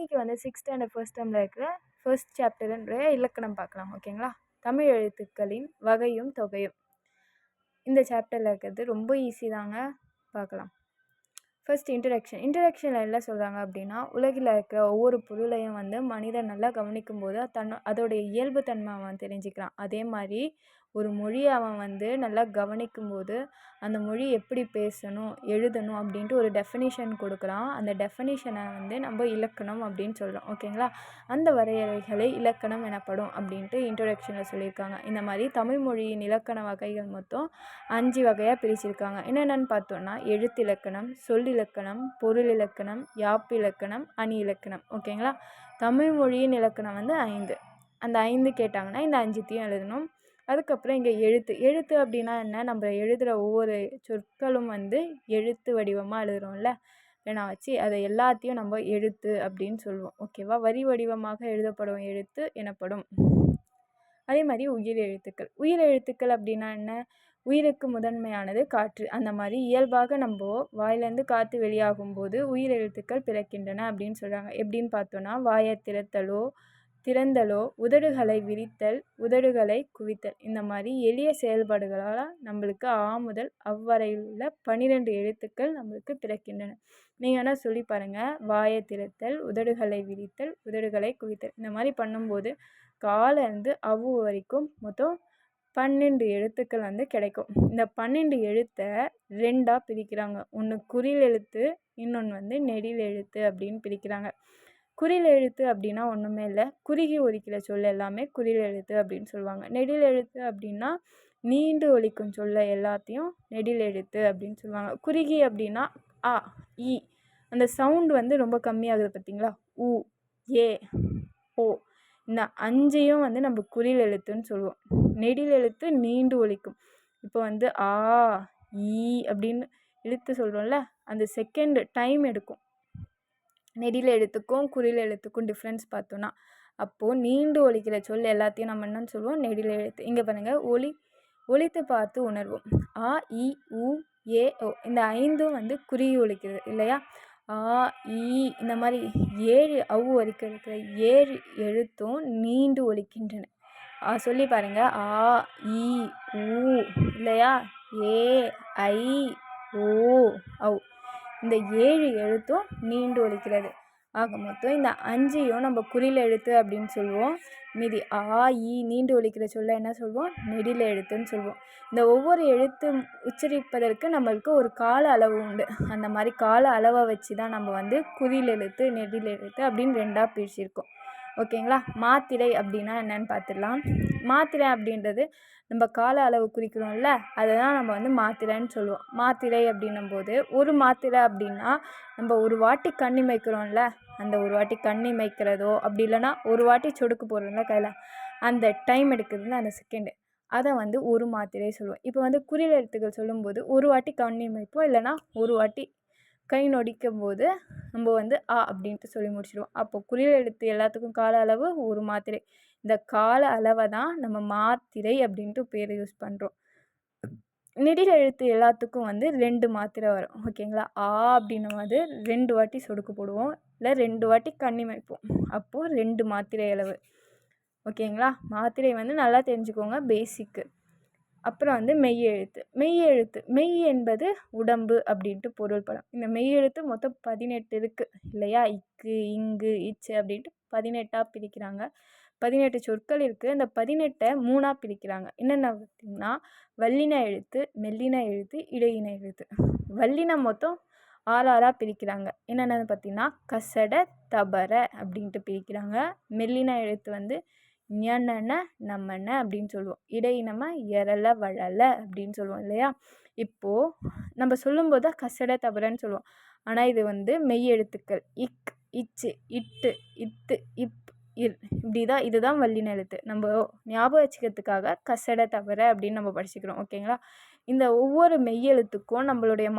இன்றைக்கி வந்து 6th standard first டேர்மில் இருக்கிற ஃபர்ஸ்ட் சாப்டர்ன்ற இலக்கணம் பார்க்கலாம். ஓகேங்களா? தமிழ் எழுத்துக்களின் வகையும் தொகையும். இந்த சாப்டரில் இருக்கிறது ரொம்ப ஈஸி தாங்க. பார்க்கலாம். ஃபர்ஸ்ட் இன்ட்ரடக்ஷனில் என்ன சொல்கிறாங்க அப்படின்னா, உலகில் இருக்கிற ஒவ்வொரு பொருளையும் வந்து மனிதன் நல்லா கவனிக்கும் போது அதோடைய இயல்பு தன்மை அவன் தெரிஞ்சுக்கிறான். அதே மாதிரி ஒரு மொழியை அவன் வந்து நல்லா கவனிக்கும் போது அந்த மொழி எப்படி பேசணும், எழுதணும் அப்படின்ட்டு ஒரு டெஃபினிஷன் கொடுக்குறான். அந்த டெஃபினிஷனை வந்து நம்ம இலக்கணம் அப்படின்னு சொல்கிறோம். ஓகேங்களா? அந்த வரையறைகளை இலக்கணம் எனப்படும் அப்படின்ட்டு இன்ட்ரடக்ஷனில் சொல்லியிருக்காங்க. இந்த மாதிரி தமிழ் மொழியின் இலக்கண வகைகள் மொத்தம் 5 வகையாக பிரிச்சிருக்காங்க. என்னென்னு பார்த்தோன்னா, எழுத்திலக்கணம், சொல்லிலக்கணம், பொருள் இலக்கணம், யாப்பு இலக்கணம், அணி இலக்கணம். ஓகேங்களா? தமிழ் மொழியின் இலக்கணம் வந்து 5. அந்த 5 கேட்டாங்கன்னா இந்த 5த்தையும் எழுதணும். அதுக்கப்புறம் இங்கே எழுத்து அப்படின்னா என்ன, நம்ம எழுதுகிற ஒவ்வொரு சொற்களும் வந்து எழுத்து வடிவமாக எழுதுகிறோம்ல பேனா வச்சு, அதை எல்லாத்தையும் நம்ம எழுத்து அப்படின்னு சொல்லுவோம். ஓகேவா? வரி வடிவமாக எழுதப்படும் எழுத்து எனப்படும். அதே மாதிரி உயிர் எழுத்துக்கள் அப்படின்னா என்ன, உயிருக்கு முதன்மையானது காற்று. அந்த மாதிரி இயல்பாக நம்ம வாயிலேருந்து காற்று வெளியாகும் போது உயிர் எழுத்துக்கள் பிறக்கின்றன அப்படின்னு சொல்கிறாங்க. எப்படின்னு பார்த்தோன்னா, வாயை திறந்தலோ, உதடுகளை விரித்தல், உதடுகளை குவித்தல், இந்த மாதிரி எளிய செயல்பாடுகளால் நம்மளுக்கு முதல் அவ்வரையுள்ள 12 எழுத்துக்கள் நம்மளுக்கு பிறக்கின்றன. நீங்கள் என்ன சொல்லி பாருங்கள், வாயை திறத்தல், உதடுகளை விரித்தல், உதடுகளை குவித்தல், இந்த மாதிரி பண்ணும்போது காலேருந்து அவ்வு வரைக்கும் மொத்தம் 12 எழுத்துக்கள் வந்து கிடைக்கும். இந்த 12 எழுத்தை 2ஆக பிரிக்கிறாங்க. ஒன்று குறில் எழுத்து, இன்னொன்று வந்து நெடில் எழுத்து அப்படின்னு பிரிக்கிறாங்க. குறில் எழுத்து அப்படின்னா ஒன்றுமே இல்லை, குறுகி ஒலிக்கிற சொல் எல்லாமே குறில் எழுத்து அப்படின்னு சொல்லுவாங்க. நெடில் எழுத்து அப்படின்னா நீண்டு ஒலிக்கும் சொல்ல எல்லாத்தையும் நெடில் எழுத்து அப்படின்னு சொல்லுவாங்க. குறுகி அப்படின்னா அ, இ, அந்த சவுண்டு வந்து ரொம்ப கம்மியாகுது பார்த்தீங்களா, உ, ஏ, ஓ, இந்த 5ஐயும் வந்து நம்ம குறில் எழுத்துன்னு சொல்லுவோம். நெடில் எழுத்து நீண்டு ஒலிக்கும். இப்போ வந்து ஆ, ஈ அப்படின்னு எழுத்து சொல்கிறோம்ல, அந்த செகண்ட் டைம் எடுக்கும். நெடில் எழுத்துக்கும் குறில் எழுத்துக்கும் டிஃப்ரென்ஸ் பார்த்தோன்னா, அப்போது நீண்டு ஒலிக்கிற சொல் எல்லாத்தையும் நம்ம என்னன்னு சொல்லுவோம், நெடில் எழுத்து. இங்கே பாருங்கள், ஒலித்து பார்த்து உணர்வோம். ஆ, இ, உ, ஏ, ஓ, இந்த 5ம் வந்து குறுகி ஒலிக்கிறது இல்லையா? ஆ, ஈ, இந்த மாதிரி 7 அவ்வு வரைக்கும் இருக்கிற 7 எழுத்தும் நீண்டு ஒலிக்கின்றன. சொல்லி பாருங்கள், ஆ, இ, உ, இல்லையா, ஏ, ஐ, ஓ, ஔ, இந்த 7 எழுத்தும் நீண்டு ஒலிக்கிறது. ஆக மொத்தம் இந்த 5ஐயும் நம்ம குறில் எழுத்து அப்படின்னு சொல்லுவோம். மீதி ஆ, ஈ நீண்டு ஒலிக்கிற சொல்ல என்ன சொல்லுவோம், நெடில் எழுத்துன்னு சொல்லுவோம். இந்த ஒவ்வொரு எழுத்து உச்சரிப்பதற்கு நம்மளுக்கு ஒரு கால அளவு உண்டு. அந்த மாதிரி கால அளவை வச்சு தான் நம்ம வந்து குறில் எழுத்து, நெடில் எழுத்து அப்படின்னு 2ஆக பிரிச்சிருக்கோம். ஓகேங்களா? மாத்திரை அப்படின்னா என்னன்னு பார்த்துடலாம். மாத்திரை அப்படின்றது நம்ம கால அளவு குறிக்கிறோம்ல, அதை தான் நம்ம வந்து மாத்திரைன்னு சொல்லுவோம். மாத்திரை அப்படின்னும்போது ஒரு மாத்திரை அப்படின்னா நம்ம ஒரு வாட்டி கண்ணி மைக்கிறோம்ல, அந்த ஒரு வாட்டி கண்ணி மைக்கிறதோ அப்படி இல்லைன்னா ஒரு வாட்டி சொடுக்கு போடுறோம்ல கையில், அந்த டைம் எடுக்குதுன்னு அந்த செகண்டு, அதை வந்து ஒரு மாத்திரை சொல்லுவோம். இப்போ வந்து குறில் எழுத்துக்கள் சொல்லும்போது ஒரு வாட்டி கண்ணி மைப்போம், இல்லைன்னா ஒரு வாட்டி கை நொடிக்கும் போது நம்ம வந்து ஆ அப்படின்ட்டு சொல்லி முடிச்சிடுவோம். அப்போது குறில் எழுத்து எல்லாத்துக்கும் கால அளவு ஒரு மாத்திரை. இந்த கால அளவை தான் நம்ம மாத்திரை அப்படின்ட்டு பேர் யூஸ் பண்ணுறோம். நெடில் எழுத்து எல்லாத்துக்கும் வந்து 2 மாத்திரை வரும். ஓகேங்களா? ஆ அப்படின்னும் போது 2 வாட்டி சொடுக்கு போடுவோம், இல்லை 2 வாட்டி கண்ணி வைப்போம். அப்போது 2 மாத்திரை அளவு. ஓகேங்களா? மாத்திரை வந்து நல்லா தெரிஞ்சுக்கோங்க, பேசிக்கு. அப்புறம் வந்து மெய் என்பது உடம்பு அப்படின்ட்டு பொருள்படும். இந்த மெய் எழுத்து மொத்தம் 18 இருக்குது இல்லையா? இக்கு, இங்கு, இச்சு அப்படின்ட்டு 18ஆக பிரிக்கிறாங்க. 18 சொற்கள் இருக்குது. இந்த 18ஐ 3ஆக பிரிக்கிறாங்க. என்னென்ன பார்த்திங்கன்னா, வல்லின எழுத்து, மெல்லின எழுத்து, இடையின எழுத்து. வல்லினம் மொத்தம் 6 பிரிக்கிறாங்க. என்னென்னு பார்த்திங்கன்னா, கசட, தபர அப்படின்ட்டு பிரிக்கிறாங்க. மெல்லின எழுத்து வந்து ஞனன, நமன அப்படின்னு சொல்லுவோம். இடையினமா எரல, வழல அப்படின்னு சொல்லுவோம் இல்லையா? இப்போது நம்ம சொல்லும்போது தான் கசட, தபரன்னு சொல்லுவோம். ஆனால் இது வந்து மெய் எழுத்துக்கள். இக், இச்சு, இட்டு, இத்து, இப், இர், இப்படிதான். இதுதான் வல்லின எழுத்து. நம்ம ஞாபகம் வச்சுக்கிறதுக்காக கசட, தபர அப்படின்னு நம்ம படிச்சுக்கிறோம். ஓகேங்களா? இந்த ஒவ்வொரு மெய்யெழுத்துக்கும் நம்மளுடைய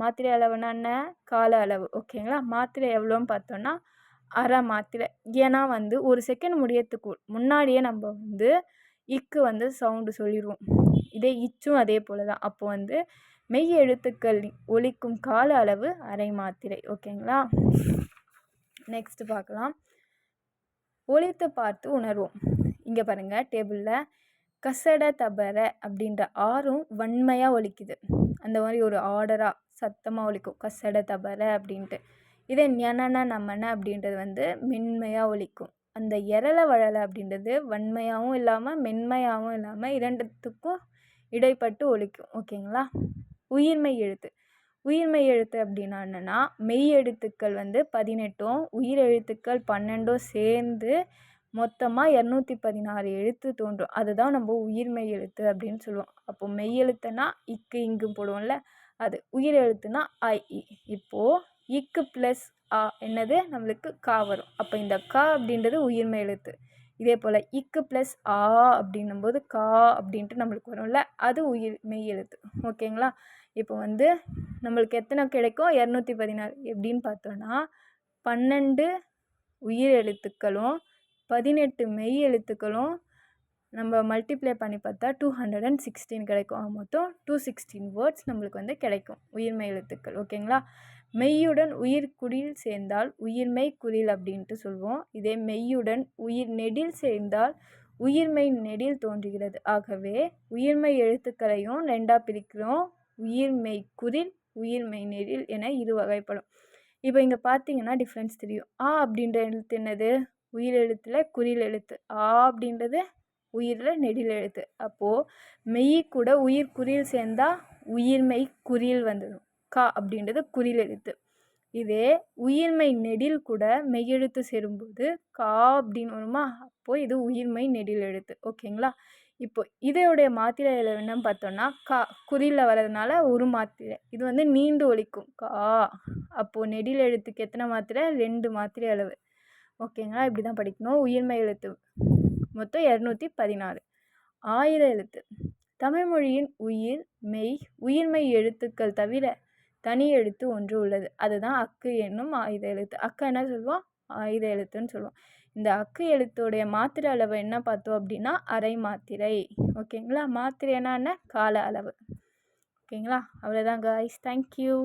மாத்திரை அளவுன்னா என்ன, கால அளவு. ஓகேங்களா? மாத்திரை எவ்வளோன்னு பார்த்தோன்னா அரை மாத்திரை. ஏன்னா வந்து ஒரு செகண்ட் முடியறதுக்கு முன்னாடியே நம்ம வந்து இக்கு வந்து சவுண்டு சொல்லிடுவோம். இதே இச்சும் அதே போல் தான். அப்போ வந்து மெய் எழுத்துக்கள் ஒலிக்கும் கால அளவு அரை மாத்திரை. ஓகேங்களா? நெக்ஸ்ட்டு பார்க்கலாம். ஒலித்து பார்த்து உணர்வோம். இங்கே பாருங்கள் டேபிளில் கசட தபர அப்படின்ற ஆறும் வன்மையாக ஒலிக்குது. அந்த மாதிரி ஒரு ஆர்டராக சத்தமாக ஒலிக்கும் கசட தபர அப்படின்ட்டு. இதே ஞனன நமன அப்படின்றது வந்து மென்மையாக ஒலிக்கும். அந்த எரள வழல அப்படின்றது வன்மையாகவும் இல்லாமல் மென்மையாகவும் இல்லாமல் இரண்டுத்துக்கும் இடைப்பட்டு ஒலிக்கும். ஓகேங்களா? உயிர்மெய் எழுத்து. உயிர்மெய் எழுத்து அப்படின்னா என்னென்னா மெய் எழுத்துக்கள் வந்து 18ம் உயிர் எழுத்துக்கள் 12ம் சேர்ந்து மொத்தமாக 216 எழுத்து தோன்றும். அதுதான் நம்ம உயிர்மெய் எழுத்து அப்படின்னு சொல்லுவோம். அப்போ மெய் எழுத்துனா இக்கு இங்கு போடுவோம்ல, அது. உயிர் எழுத்துனா ஐ இ. இப்போது இக்கு ப்ளஸ் ஆ என்னது நம்மளுக்கு கா வரும். அப்போ இந்த கா அப்படின்றது உயிர்மெய் எழுத்து. இதே போல் இக்கு ப்ளஸ் ஆ அப்படின்னும்போது கா அப்படின்ட்டு நம்மளுக்கு வரும்ல, அது மெய் எழுத்து. ஓகேங்களா? இப்போ வந்து நம்மளுக்கு எத்தனை கிடைக்கும்? 216. எப்படின்னு பார்த்தோன்னா 12 உயிர் எழுத்துக்களும் 18 மெய் எழுத்துக்களும் நம்ம மல்டிப்ளை பண்ணி பார்த்தா 216 கிடைக்கும். மொத்தம் 216 வேர்ட்ஸ் நம்மளுக்கு வந்து கிடைக்கும் உயிர்மெய் எழுத்துக்கள். ஓகேங்களா? மெய்யுடன் உயிர் குறில் சேர்ந்தால் உயிர்மெய் குறில் அப்படின்ட்டு சொல்லுவோம். இதே மெய்யுடன் உயிர் நெடில் சேர்ந்தால் உயிர்மெய் நெடில் தோன்றுகிறது. ஆகவே உயிர்மெய் எழுத்துக்களையும் 2ஆக பிரிக்கிறோம். உயிர்மெய் குறில் உயிர்மெய் நெடில் என இரு வகைப்படும். இப்போ இங்கே பார்த்தீங்கன்னா டிஃப்ரென்ஸ் தெரியும். ஆ அப்படின்ற எழுத்து என்னது? உயிர் எழுத்தில் குறில் எழுத்து. ஆ அப்படின்றது உயிரில் நெடில் எழுத்து. அப்போது மெய் கூட உயிர் குறில் சேர்ந்தால் உயிர்மெய் குறில் வந்துடும். கா அப்படின்றது குறில் எழுத்து. இதே உயிர்மெய் நெடில் கூட மெய்யெழுத்து சேரும்போது கா அப்படின்னு வருமா? அப்போது இது உயிர்மெய் நெடில் எழுத்து. ஓகேங்களா? இப்போ இதோடைய மாத்திரை என்னன்னு பார்த்தோன்னா கா குறியில் வர்றதுனால ஒரு மாத்திரை. இது வந்து நீண்டு ஒலிக்கும் கா. அப்போது நெடில் எழுத்துக்கு எத்தனை மாத்திரை? 2 மாத்திரை அளவு. ஓகேங்களா? இப்படி தான் படிக்கணும். உயிர்மெய் எழுத்து மொத்தம் 216. ஆயுத எழுத்து. தமிழ் மொழியின் உயிர்மெய் எழுத்துக்கள் தவிர தனி எழுத்து ஒன்று உள்ளது. அதுதான் அக்கு என்னும் ஆயுத எழுத்து. அக்கா என்ன சொல்லுவோம்? ஆயுத எழுத்துன்னு சொல்லுவோம். இந்த அக்கு எழுத்துடைய மாத்திரை அளவு என்ன பார்த்தோம் அப்படின்னா அரை மாத்திரை. ஓகேங்களா? மாத்திரை என்ன? கால அளவு. ஓகேங்களா? அவ்வளோதான் காய்ஸ். தேங்க்யூ.